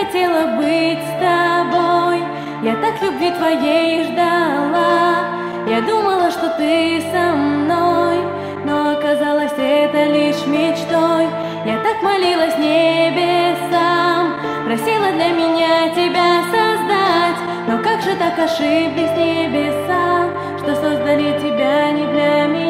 хотела быть с тобой, я так любви твоей ждала. Я думала, что ты со мной, но оказалось это лишь мечтой. Я так молилась небесам, просила для меня тебя создать. Но как же так ошиблись небеса, что создали тебя не для меня?